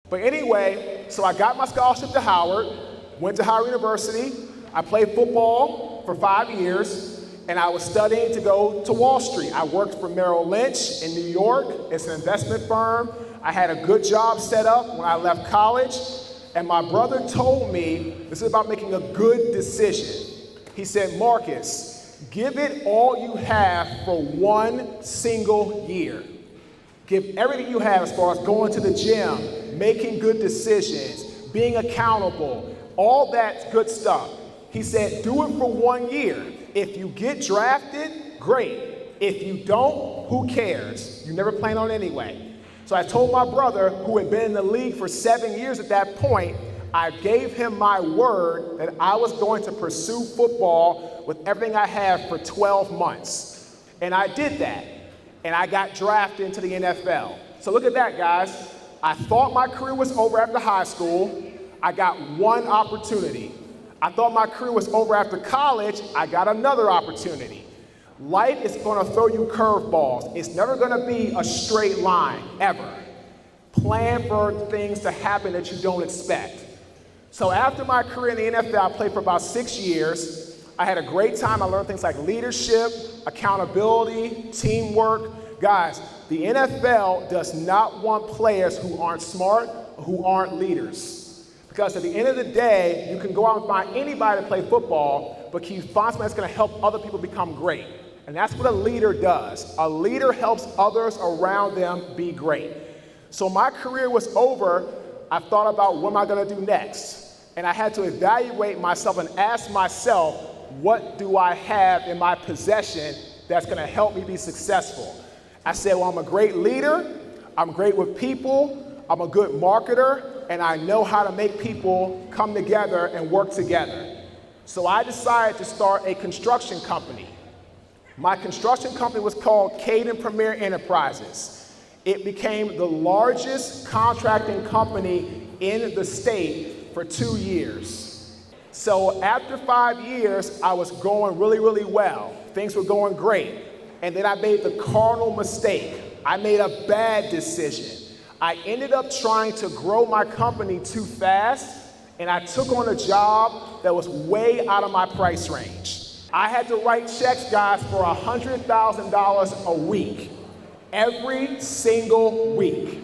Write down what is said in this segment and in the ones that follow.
But anyway, so I got my scholarship to Howard, went to Howard University. I played football for 5 years, and I was studying to go to Wall Street. I worked for Merrill Lynch in New York. It's an investment firm. I had a good job set up when I left college, and my brother told me, this is about making a good decision. He said, Marques, give it all you have for 1 single year. Give everything you have as far as going to the gym, making good decisions, being accountable, all that good stuff. He said, do it for 1 year. If you get drafted, great. If you don't, who cares? You never plan on it anyway. So I told my brother, who had been in the league for 7 years at that point, I gave him my word that I was going to pursue football with everything I had for 12 months. And I did that. And I got drafted into the NFL. So look at that, guys. I thought my career was over after high school. I got one opportunity. I thought my career was over after college. I got another opportunity. Life is going to throw you curveballs. It's never going to be a straight line, ever. Plan for things to happen that you don't expect. So after my career in the NFL, I played for about 6 years. I had a great time. I learned things like leadership, accountability, teamwork. Guys, the NFL does not want players who aren't smart, who aren't leaders. Because at the end of the day, you can go out and find anybody to play football, but can you find somebody that's going to help other people become great? And that's what a leader does. A leader helps others around them be great. So my career was over. I thought about what am I going to do next? And I had to evaluate myself and ask myself, what do I have in my possession that's going to help me be successful? I said, well, I'm a great leader. I'm great with people. I'm a good marketer. And I know how to make people come together and work together. So I decided to start a construction company. My construction company was called Caden Premier Enterprises. It became the largest contracting company in the state for 2 years. So after 5 years, I was going really, really well. Things were going great. And then I made the cardinal mistake. I made a bad decision. I ended up trying to grow my company too fast, and I took on a job that was way out of my price range. I had to write checks, guys, for $100,000 a week, every single week.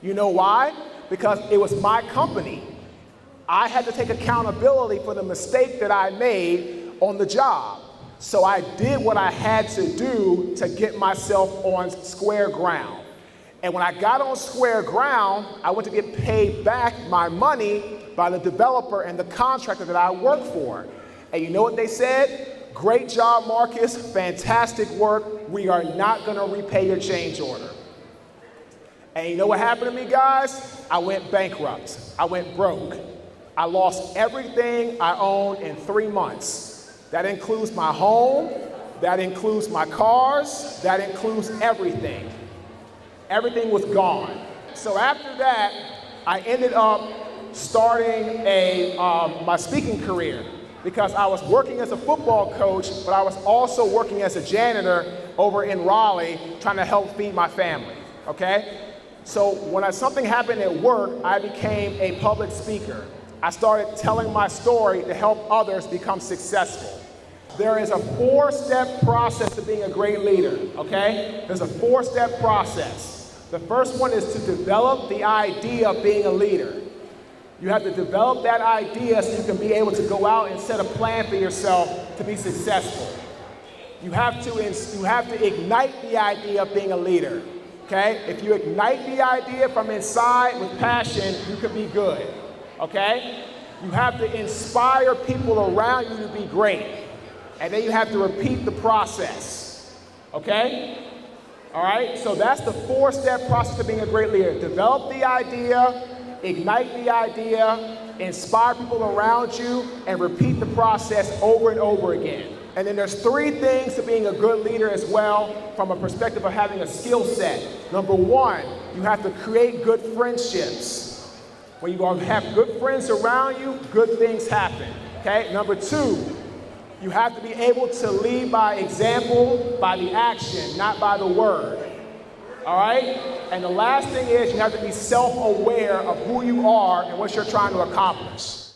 You know why? Because it was my company. I had to take accountability for the mistake that I made on the job. So I did what I had to do to get myself on square ground. And when I got on square ground, I went to get paid back my money by the developer and the contractor that I worked for. And you know what they said? Great job, Marques, fantastic work. We are not gonna repay your change order. And you know what happened to me, guys? I went bankrupt. I went broke. I lost everything I owned in 3 months. That includes my home, that includes my cars, that includes everything. Everything was gone. So after that, I ended up starting my speaking career because I was working as a football coach, but I was also working as a janitor over in Raleigh trying to help feed my family, okay? So when something happened at work, I became a public speaker. I started telling my story to help others become successful. There is a 4-step process to being a great leader, okay? There's a 4-step process. The first one is to develop the idea of being a leader. You have to develop that idea so you can be able to go out and set a plan for yourself to be successful. You have to ignite the idea of being a leader, okay? If you ignite the idea from inside with passion, you can be good, okay? You have to inspire people around you to be great. And then you have to repeat the process, okay? All right, so that's the 4-step process of being a great leader. Develop the idea, ignite the idea, inspire people around you, and repeat the process over and over again. And then there's 3 things to being a good leader as well from a perspective of having a skill set. Number 1, you have to create good friendships. When you have good friends around you, good things happen, okay? Number 2, you have to be able to lead by example, by the action, not by the word, all right? And the last thing is you have to be self-aware of who you are and what you're trying to accomplish.